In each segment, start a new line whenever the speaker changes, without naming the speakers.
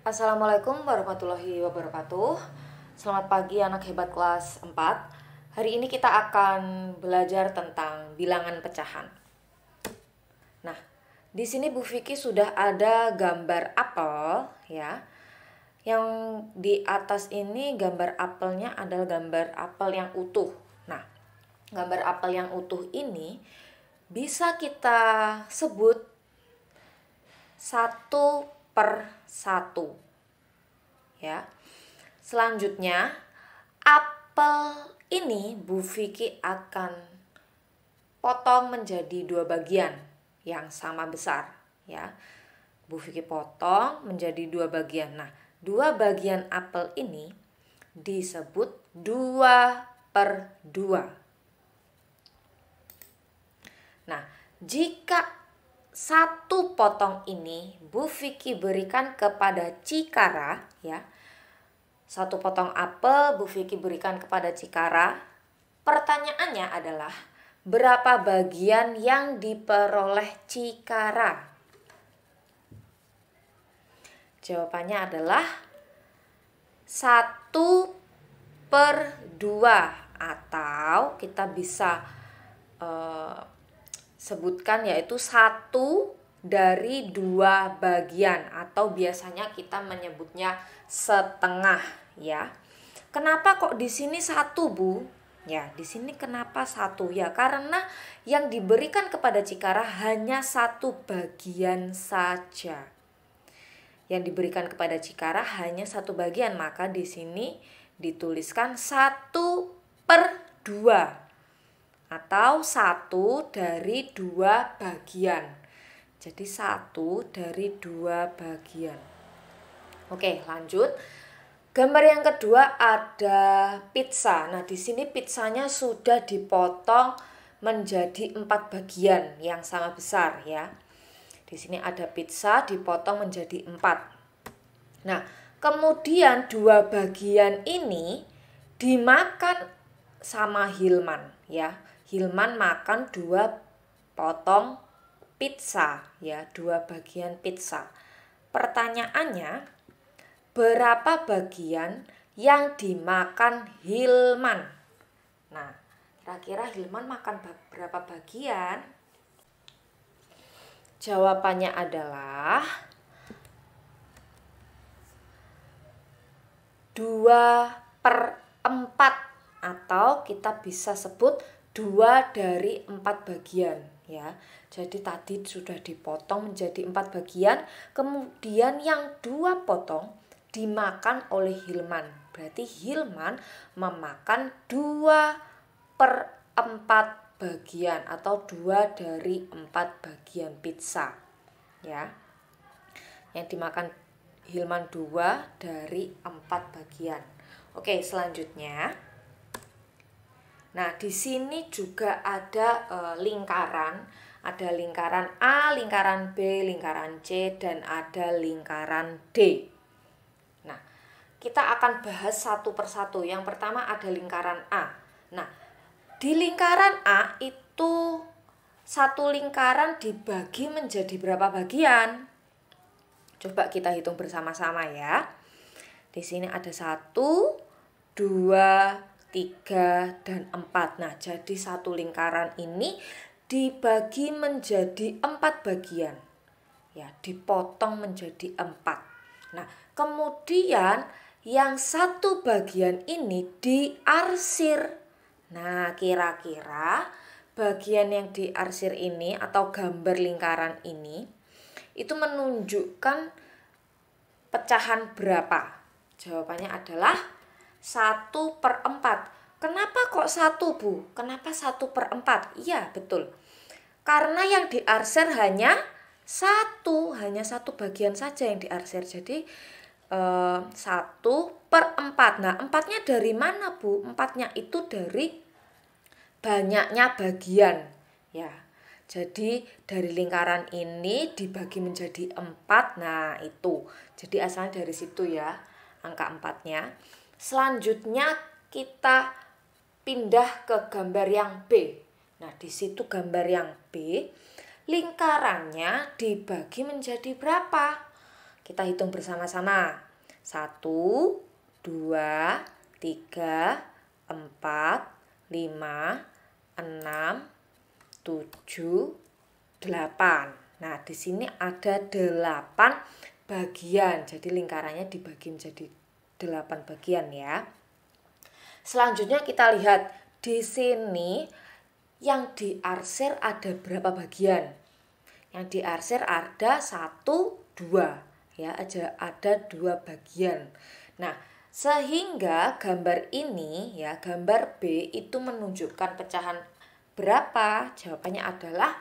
Assalamualaikum warahmatullahi wabarakatuh. Selamat pagi anak hebat kelas 4. Hari ini kita akan belajar tentang bilangan pecahan. Nah, di sini Bu Vicky sudah ada gambar apel ya. Yang di atas ini gambar apelnya adalah gambar apel yang utuh. Nah, gambar apel yang utuh ini bisa kita sebut satu per satu ya. Selanjutnya apel ini Bu Vicky akan potong menjadi dua bagian yang sama besar ya. Bu Vicky potong menjadi dua bagian. Nah, dua bagian apel ini disebut 2/2. Nah, jika satu potong ini Bu Vicky berikan kepada Cikara ya. Satu potong apel Bu Vicky berikan kepada Cikara. Pertanyaannya adalah berapa bagian yang diperoleh Cikara? Jawabannya adalah 1/2 atau kita bisa sebutkan yaitu 1/2 bagian atau biasanya kita menyebutnya setengah ya. Kenapa kok di sini 1, Bu? Ya, di sini kenapa 1? Ya, karena yang diberikan kepada Cikara hanya satu bagian saja. Yang diberikan kepada Cikara hanya satu bagian, maka di sini dituliskan 1/2 atau 1/2 bagian. Jadi 1/2 bagian. Oke, lanjut. Gambar yang kedua ada pizza. Nah, di sini pizzanya sudah dipotong menjadi 4 bagian yang sama besar ya. Di sini ada pizza dipotong menjadi 4. Nah, kemudian 2 bagian ini dimakan sama Hilman ya. Hilman makan 2 potong pizza ya, 2 bagian pizza. Pertanyaannya, berapa bagian yang dimakan Hilman? Nah, kira-kira Hilman makan berapa bagian? Jawabannya adalah 2/4 atau kita bisa sebut 2/4 bagian ya. Jadi tadi sudah dipotong menjadi 4 bagian, kemudian yang 2 potong dimakan oleh Hilman. Berarti Hilman memakan 2/4 bagian atau 2/4 bagian pizza ya. Yang dimakan Hilman 2/4 bagian. Oke, selanjutnya. Nah, di sini juga ada lingkaran. Ada lingkaran A, lingkaran B, lingkaran C, dan ada lingkaran D. Nah, kita akan bahas satu persatu. Yang pertama ada lingkaran A. Nah, di lingkaran A itu satu lingkaran dibagi menjadi berapa bagian? Coba kita hitung bersama-sama ya. Di sini ada 1, 2, 3, dan 4. Nah, jadi satu lingkaran ini dibagi menjadi 4 bagian. Ya, dipotong menjadi 4. Nah, kemudian yang satu bagian ini diarsir. Nah, kira-kira bagian yang diarsir ini atau gambar lingkaran ini itu menunjukkan pecahan berapa? Jawabannya adalah 1/4. Kenapa kok 1, Bu? Kenapa 1/4? Iya, betul. Karena yang diarsir hanya hanya satu bagian saja yang diarsir. Jadi 1/4. Nah, 4-nya dari mana, Bu? 4-nya itu dari banyaknya bagian. Ya. Jadi dari lingkaran ini dibagi menjadi 4. Nah, itu. Jadi asalnya dari situ ya, angka 4-nya. Selanjutnya kita pindah ke gambar yang B. Nah, di situ gambar yang B, lingkarannya dibagi menjadi berapa? kita hitung bersama-sama. 1, 2, 3, 4, 5, 6, 7, 8. Nah, di sini ada 8 bagian. Jadi lingkarannya dibagi menjadi 8 bagian ya. Selanjutnya kita lihat di sini yang diarsir ada berapa bagian? Yang diarsir ada 1, 2 ya, ada 2 bagian. Nah, sehingga gambar ini ya, gambar B itu menunjukkan pecahan berapa? Jawabannya adalah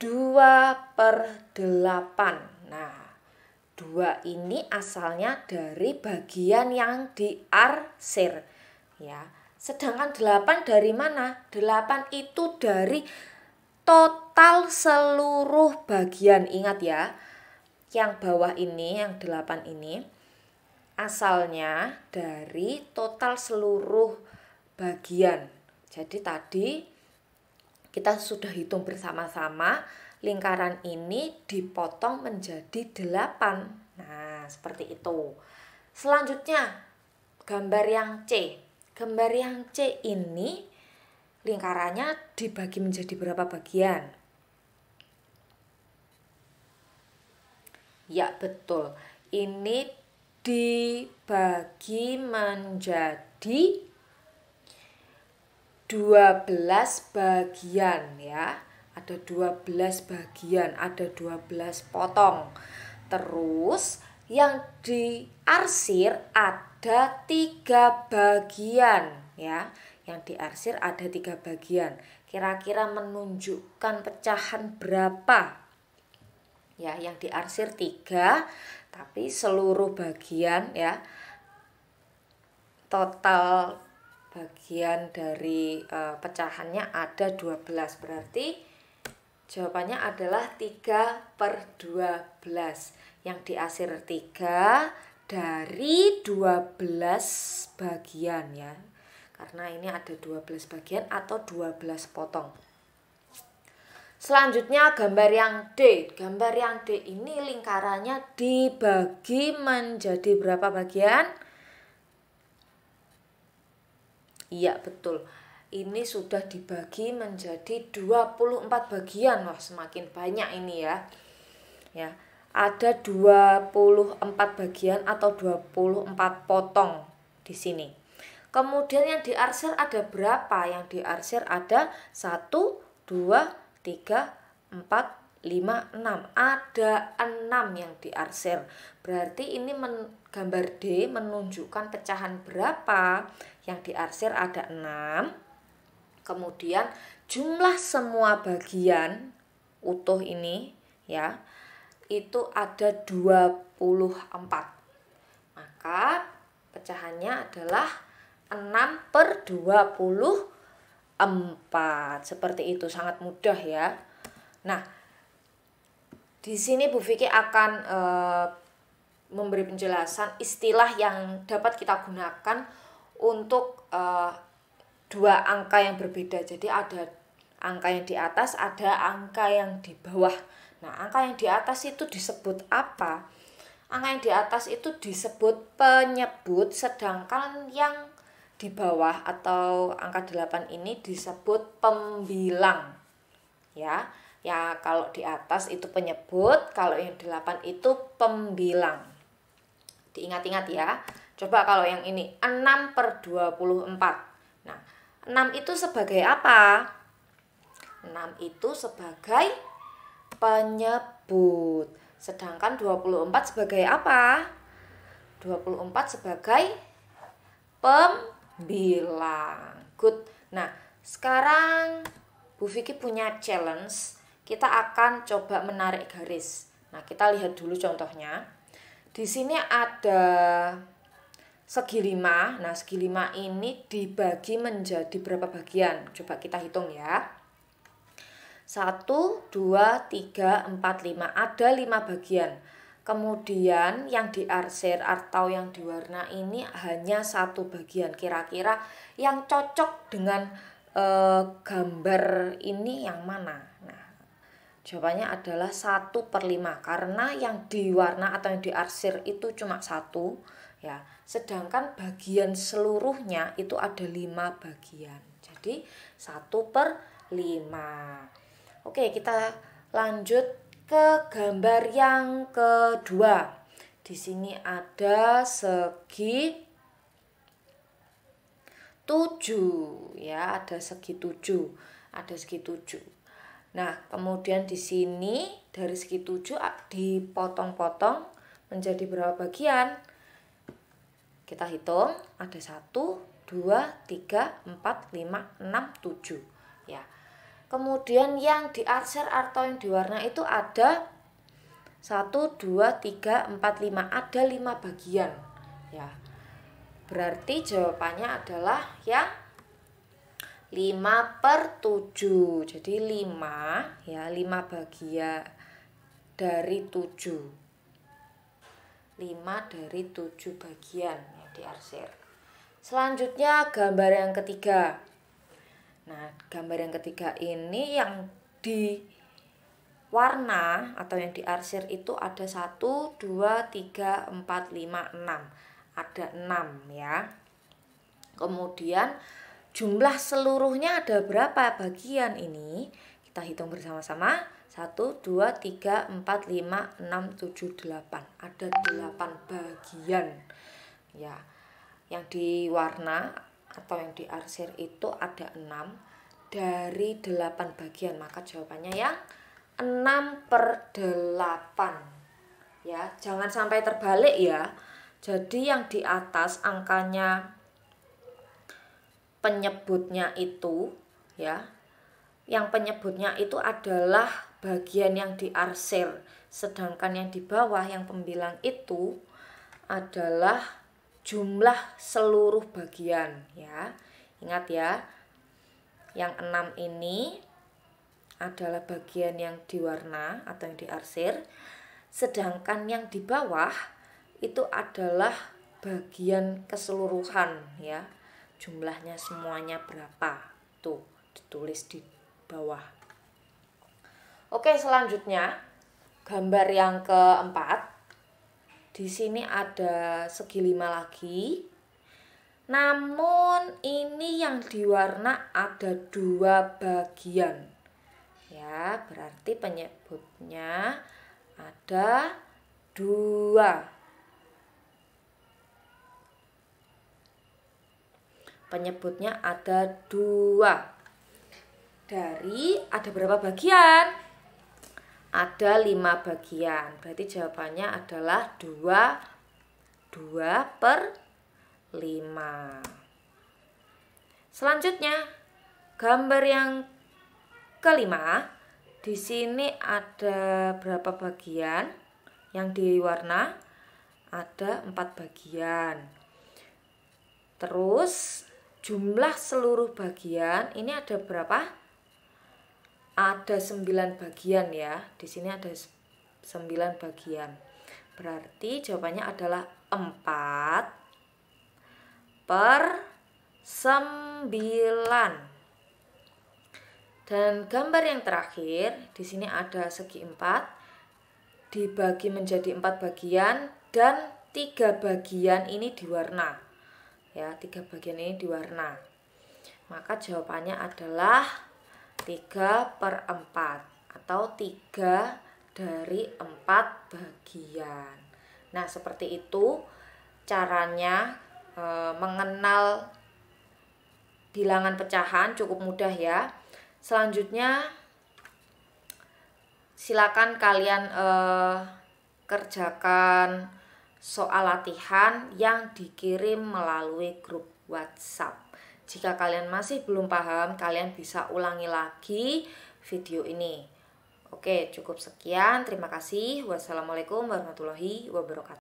2/8. Nah, 2 ini asalnya dari bagian yang diarsir ya. Sedangkan 8 dari mana? 8 itu dari total seluruh bagian. Ingat ya, yang bawah ini, yang 8 ini asalnya dari total seluruh bagian. Jadi tadi kita sudah hitung bersama-sama, lingkaran ini dipotong menjadi 8. Nah, seperti itu. Selanjutnya, gambar yang C. Gambar yang C ini lingkarannya dibagi menjadi berapa bagian? Ya, betul. Ini dibagi menjadi 12 bagian ya. Ada 12 bagian, ada 12 potong. Terus yang diarsir ada 3 bagian ya. Yang diarsir ada 3 bagian. Kira-kira menunjukkan pecahan berapa? Ya, yang diarsir 3, tapi seluruh bagian ya, total bagian dari pecahannya ada 12. Berarti jawabannya adalah 3/12. Yang diarsir 3 dari 12 bagian ya. Karena ini ada 12 bagian atau 12 potong. Selanjutnya gambar yang D. Gambar yang D ini lingkarannya dibagi menjadi berapa bagian? Iya, betul. Ini sudah dibagi menjadi 24 bagian. Wah, semakin banyak ini ya. Ya, ada 24 bagian atau 24 potong di sini. Kemudian yang diarsir ada berapa? Yang diarsir ada 1, 2, 3, 4, 5, 6. Ada 6 yang diarsir. Berarti ini gambar D menunjukkan pecahan berapa? Yang diarsir ada 6. Kemudian jumlah semua bagian utuh ini ya, itu ada 24. Maka pecahannya adalah 6/24. Seperti itu, sangat mudah ya. Nah, di sini Bu Vicky akan memberi penjelasan istilah yang dapat kita gunakan untuk 2 angka yang berbeda. Jadi ada angka yang di atas, ada angka yang di bawah. Nah, angka yang di atas itu disebut apa? Angka yang di atas itu disebut penyebut, sedangkan yang di bawah atau angka 8 ini disebut pembilang. Ya, kalau di atas itu penyebut, kalau yang 8 itu pembilang. Diingat-ingat ya. Coba kalau yang ini 6/24. Nah, 6 itu sebagai apa? 6 itu sebagai penyebut. Sedangkan 24 sebagai apa? 24 sebagai pembilang. Good. Nah, sekarang Bu Vicky punya challenge. Kita akan coba menarik garis. Nah, kita lihat dulu contohnya. Di sini ada segi 5. Nah, segi 5 ini dibagi menjadi berapa bagian? Coba kita hitung ya. 1, 2, 3, 4, 5. Ada 5 bagian. Kemudian yang diarsir atau yang diwarna ini hanya 1 bagian. Kira-kira yang cocok dengan gambar ini yang mana? Nah, Jawabannya adalah 1/5 karena yang diwarna atau yang diarsir itu cuma 1 ya. Sedangkan bagian seluruhnya itu ada 5 bagian. Jadi 1/5. Oke, kita lanjut ke gambar yang kedua. Di sini ada segi 7 ya, ada segi 7. Ada segi 7. Nah, kemudian di sini dari segi 7 dipotong-potong menjadi berapa bagian? Kita hitung, ada 1, 2, 3, 4, 5, 6, 7 ya. Kemudian yang diarsir atau yang diwarna itu ada 1, 2, 3, 4, 5, ada 5 bagian ya. Berarti jawabannya adalah yang 5/7. Jadi 5 ya, 5 bagian dari 7. 5 dari 7 bagian yang diarsir. Selanjutnya gambar yang ketiga. Nah, gambar yang ketiga ini yang diwarna atau yang diarsir itu ada 1, 2, 3, 4, 5, 6. Ada 6 ya. Kemudian jumlah seluruhnya ada berapa bagian ini? Kita hitung bersama-sama. 1, 2, 3, 4, 5, 6, 7, 8. Ada 8 bagian. Ya. Yang diwarna atau yang diarsir itu ada 6 dari 8 bagian. Maka jawabannya yang 6/8. Ya, jangan sampai terbalik ya. Jadi yang di atas angkanya penyebutnya itu ya, yang penyebutnya itu adalah bagian yang diarsir, sedangkan yang di bawah yang pembilang itu adalah jumlah seluruh bagian ya. Ingat ya, yang 6 ini adalah bagian yang diwarna atau yang diarsir, sedangkan yang di bawah itu adalah bagian keseluruhan ya. Jumlahnya semuanya berapa? Tuh, ditulis di bawah. Oke, selanjutnya gambar yang keempat. Di sini ada segi 5 lagi. Namun ini yang diwarna ada 2 bagian. Ya, berarti penyebutnya ada 2. Penyebutnya ada 2. Dari ada berapa bagian? Ada 5 bagian. Berarti jawabannya adalah 2/5. Selanjutnya, gambar yang kelima. Di sini ada berapa bagian? Yang diwarna ada 4 bagian. Terus jumlah seluruh bagian ini ada berapa? Ada 9 bagian ya. Di sini ada 9 bagian. Berarti jawabannya adalah 4/9. Dan gambar yang terakhir, di sini ada segi 4 dibagi menjadi 4 bagian dan 3 bagian ini diwarna. Ya, 3 bagian ini diwarna. Maka jawabannya adalah 3/4 atau 3 dari 4 bagian. Nah, seperti itu caranya mengenal bilangan pecahan, cukup mudah ya. Selanjutnya silakan kalian kerjakan soal latihan yang dikirim melalui grup WhatsApp. Jika kalian masih belum paham, kalian bisa ulangi lagi video ini. Oke, cukup sekian. Terima kasih. Wassalamualaikum warahmatullahi wabarakatuh.